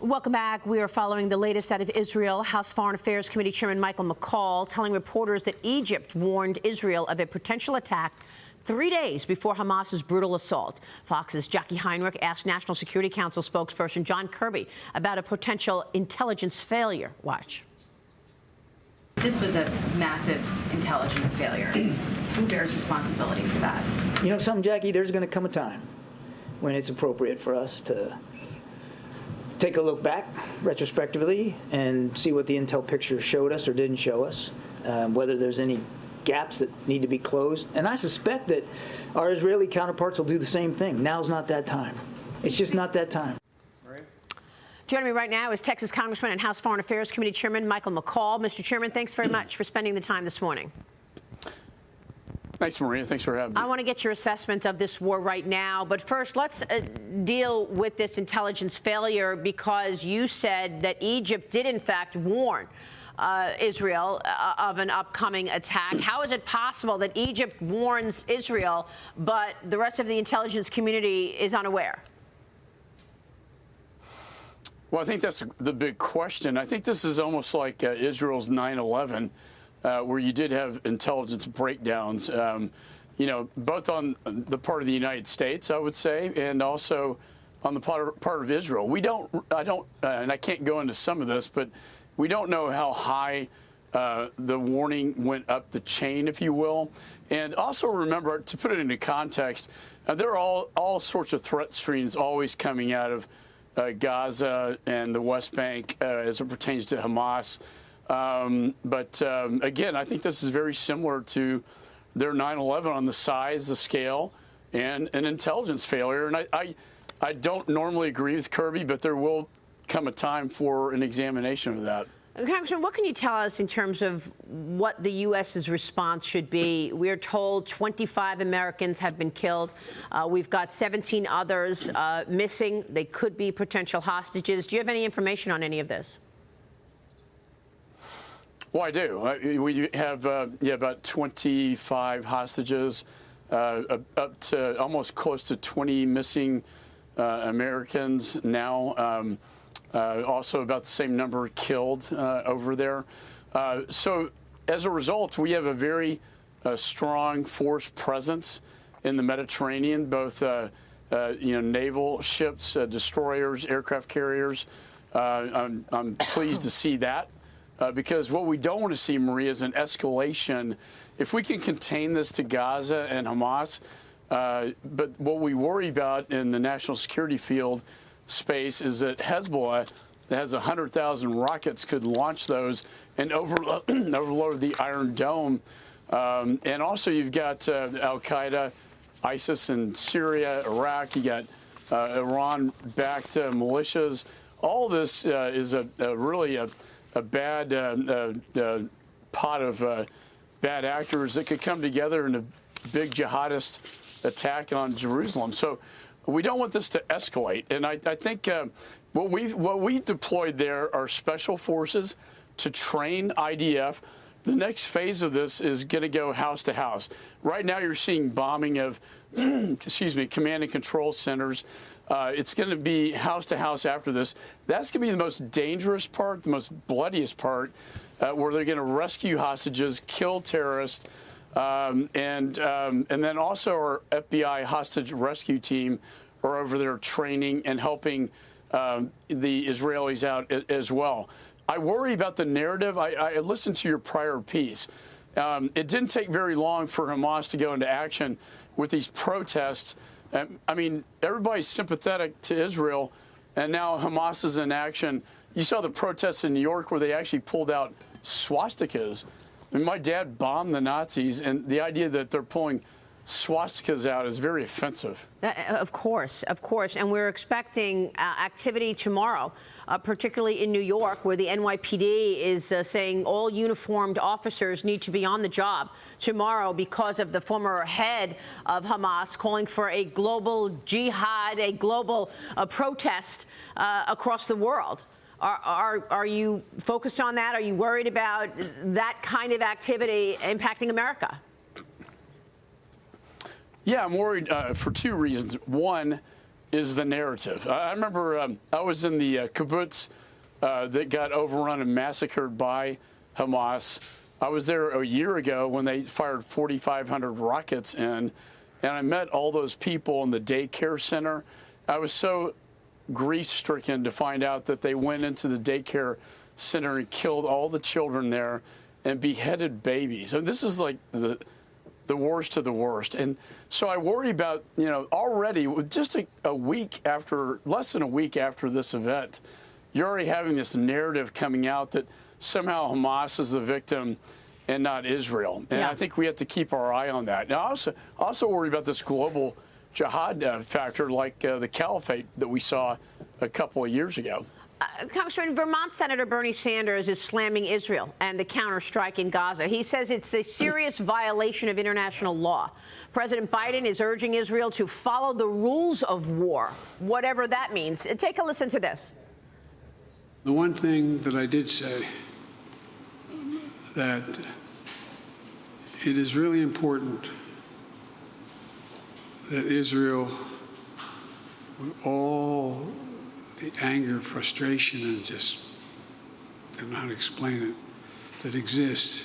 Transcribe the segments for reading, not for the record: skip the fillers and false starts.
Welcome back. We are following the latest out of Israel. House Foreign Affairs Committee Chairman McCall telling reporters that Egypt warned Israel of a potential attack 3 days before Hamas's brutal assault. Fox's Jackie Heinrich asked National Security Council spokesperson John Kirby about a potential intelligence failure. Watch. This was a massive intelligence failure. Who bears responsibility for that? You know something, Jackie? There's going to come a time when it's appropriate for us to take a look back retrospectively and see what the intel picture showed us or didn't show us, whether there's any gaps that need to be closed. And I suspect that our Israeli counterparts will do the same thing. Now's not that time. It's just not that time. Joining me right now is Texas Congressman and House Foreign Affairs Committee Chairman McCall. Mr. Chairman, thanks very much for spending the time this morning. Thanks, Maria. Thanks for having me. I want to get your assessment of this war right now. But first, let's deal with this intelligence failure, because you said that Egypt did, in fact, warn Israel of an upcoming attack. How is it possible that Egypt warns Israel, but the rest of the intelligence community is unaware? Well, I think that's the big question. I think this is almost like Israel's 9/11. Where you did have intelligence breakdowns, you know, both on the part of the United States, I would say, and also on the part of Israel. And I can't go into some of this, but we don't know how high the warning went up the chain, if you will. And also remember, to put it into context, there are all sorts of threat streams always coming out of Gaza and the West Bank as it pertains to Hamas. Again, I think this is very similar to their 9/11 on the size, the scale, and an intelligence failure. And I don't normally agree with Kirby, but there will come a time for an examination of that. Congressman, what can you tell us in terms of what the U.S.'s response should be? We're told 25 Americans have been killed. We've got 17 others missing. They could be potential hostages. Do you have any information on any of this? Well, I do. We have about 25 hostages, up to almost close to 20 missing Americans now. Also about the same number killed over there. So as a result, we have a very strong force presence in the Mediterranean, both naval ships, destroyers, aircraft carriers. I'm pleased to see that. Because what we don't want to see, Maria, is an escalation. If we can contain this to Gaza and Hamas, but what we worry about in the national security field space is that Hezbollah, that has 100,000 rockets, could launch those and overload the Iron Dome. And also you've got Al-Qaeda, ISIS in Syria, Iraq. You got Iran-backed militias. All this is really a bad pot of bad actors that could come together in a big jihadist attack on Jerusalem. So we don't want this to escalate. And I think what we deployed there are special forces to train IDF. The next phase of this is going to go house to house. Right now you're seeing bombing of, command and control centers. It's going to be house to house after this. That's going to be the most dangerous part, the most bloodiest part, where they're going to rescue hostages, kill terrorists, and then also our FBI hostage rescue team are over there training and helping the Israelis out as well. I worry about the narrative. I listened to your prior piece. It didn't take very long for Hamas to go into action with these protests. I mean, everybody's sympathetic to Israel, and now Hamas is in action. You saw the protests in New York where they actually pulled out swastikas. I mean, my dad bombed the Nazis, and the idea that they're pulling swastikas out is very offensive. Of course. And we're expecting activity tomorrow, particularly in New York, where the NYPD is saying all uniformed officers need to be on the job tomorrow because of the former head of Hamas calling for a global jihad, a global protest across the world. Are you focused on that? Are you worried about that kind of activity impacting America? Yeah, I'm worried for two reasons. One, is the narrative. I remember I was in the kibbutz that got overrun and massacred by Hamas. I was there a year ago when they fired 4,500 rockets in, and I met all those people in the daycare center. I was so grief-stricken to find out that they went into the daycare center and killed all the children there and beheaded babies. And this is like the worst of the worst. And so I worry about, already just a week after, less than a week after this event, you're already having this narrative coming out that somehow Hamas is the victim and not Israel. And I think we have to keep our eye on that. Now, I also worry about this global jihad factor like the caliphate that we saw a couple of years ago. Congressman, Vermont Senator Bernie Sanders is slamming Israel and the counterstrike in Gaza. He says it's a serious violation of international law. President Biden is urging Israel to follow the rules of war, whatever that means. Take a listen to this. The one thing that I did say, that it is really important that Israel, with all the anger, frustration, and just don't know how to explain it, that exists,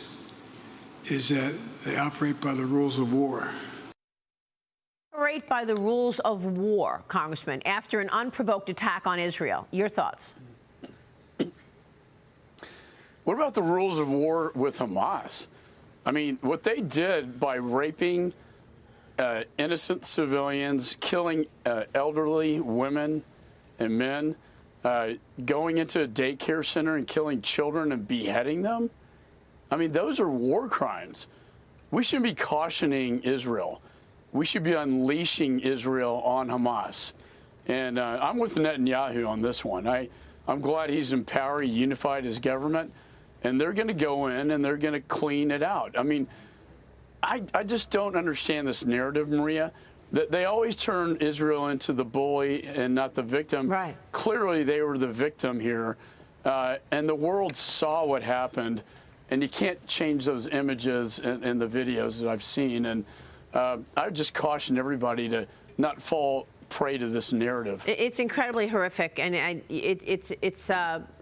is that they operate by the rules of war. Operate by the rules of war, Congressman, after an unprovoked attack on Israel. Your thoughts? What about the rules of war with Hamas? I mean, what they did by raping innocent civilians, killing elderly women and men, going into a daycare center and killing children and beheading them. I mean, those are war crimes. We should be cautioning Israel. We should be unleashing Israel on Hamas. And I'm with Netanyahu on this one. I'm glad he's empowered, unified his government, and they're going to go in and they're going to clean it out. I mean, I just don't understand this narrative, Maria, that they always turn Israel into the bully and not the victim. Right. Clearly, they were the victim here, and the world saw what happened, and you can't change those images and the videos that I've seen. And I would just caution everybody to not fall prey to this narrative. It's incredibly horrific, and it's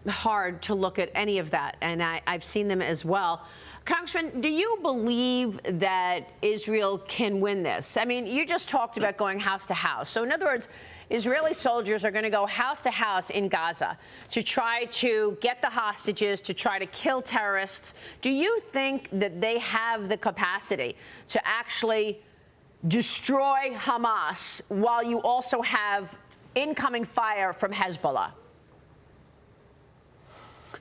hard to look at any of that, and I've seen them as well. Congressman, do you believe that Israel can win this? I mean, you just talked about going house to house. So in other words, Israeli soldiers are going to go house to house in Gaza to try to get the hostages, to try to kill terrorists. Do you think that they have the capacity to actually destroy Hamas while you also have incoming fire from Hezbollah?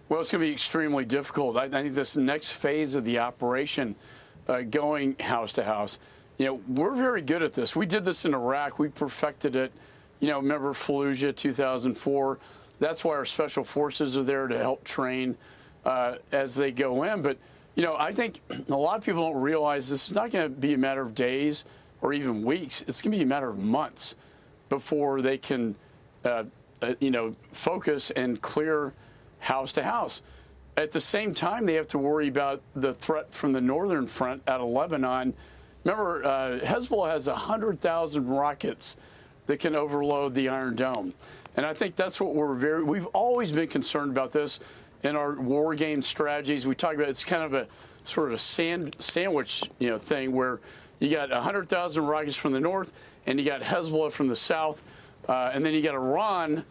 Well, it's going to be extremely difficult. I think this next phase of the operation, going house to house, we're very good at this. We did this in Iraq. We perfected it. Remember Fallujah 2004? That's why our special forces are there to help train as they go in. But, I think a lot of people don't realize this is not going to be a matter of days or even weeks. It's going to be a matter of months before they can, focus and clear house to house. At the same time, they have to worry about the threat from the northern front out of Lebanon. Remember, Hezbollah has 100,000 rockets that can overload the Iron Dome. And I think that's what we've always been concerned about this in our war game strategies. We talk about it's kind of a sort of a sandwich, thing where you got 100,000 rockets from the north and you got Hezbollah from the south, and then you got Iran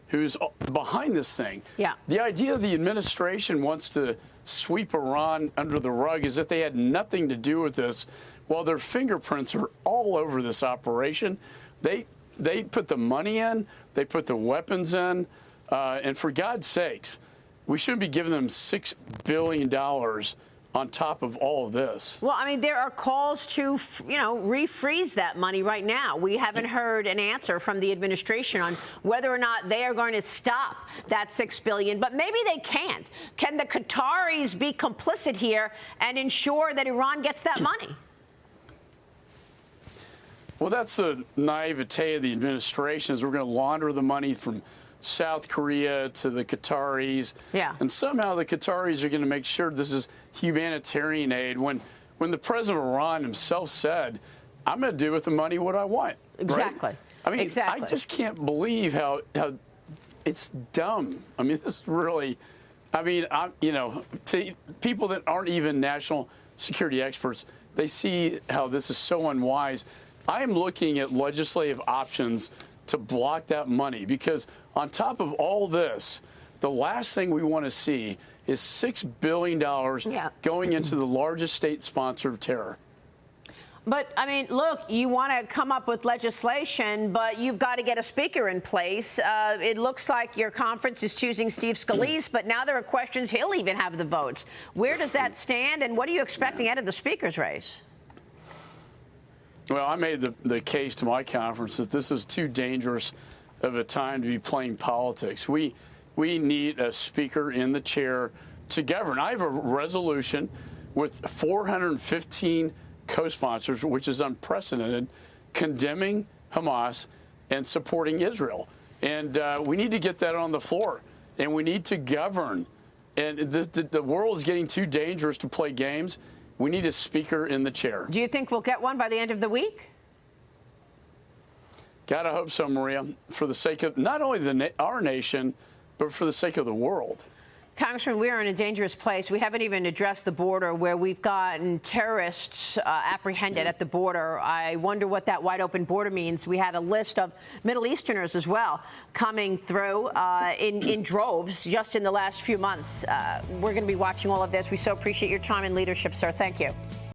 who's behind this thing. Yeah. The idea the administration wants to sweep Iran under the rug as if they had nothing to do with this, while their fingerprints are all over this operation. They put the money in, they put the weapons in, and for God's sakes, we shouldn't be giving them $6 billion on top of all of this. Well, I mean, there are calls to, refreeze that money right now. We haven't heard an answer from the administration on whether or not they are going to stop that $6 billion, but maybe they can't. Can the Qataris be complicit here and ensure that Iran gets that money? Well, that's the naivete of the administration, is we're going to launder the money from South Korea to the Qataris. Yeah. And somehow the Qataris are going to make sure this is humanitarian aid when the president of Iran himself said, I'm going to do with the money what I want. Exactly. Right? I mean, Exactly. I just can't believe how it's dumb. I mean, this is really, I mean, to people that aren't even national security experts, they see how this is so unwise. I am looking at legislative options to block that money because on top of all this, the last thing we want to see is $6 billion going into the largest state sponsor of terror. But, I mean, look, you want to come up with legislation, but you've got to get a speaker in place. It looks like your conference is choosing Steve Scalise, but now there are questions he'll even have the votes. Where does that stand, and what are you expecting out of the speaker's race? Well, I made the case to my conference that this is too dangerous of a time to be playing politics. We need a speaker in the chair to govern. I have a resolution with 415 co-sponsors, which is unprecedented, condemning Hamas and supporting Israel. And we need to get that on the floor, and we need to govern. And the world is getting too dangerous to play games. We need a speaker in the chair. Do you think we'll get one by the end of the week? God, I hope so, Maria, for the sake of not only our nation, but for the sake of the world. Congressman, we are in a dangerous place. We haven't even addressed the border where we've gotten terrorists apprehended at the border. I wonder what that wide open border means. We had a list of Middle Easterners as well coming through in droves just in the last few months. We're going to be watching all of this. We so appreciate your time and leadership, sir. Thank you.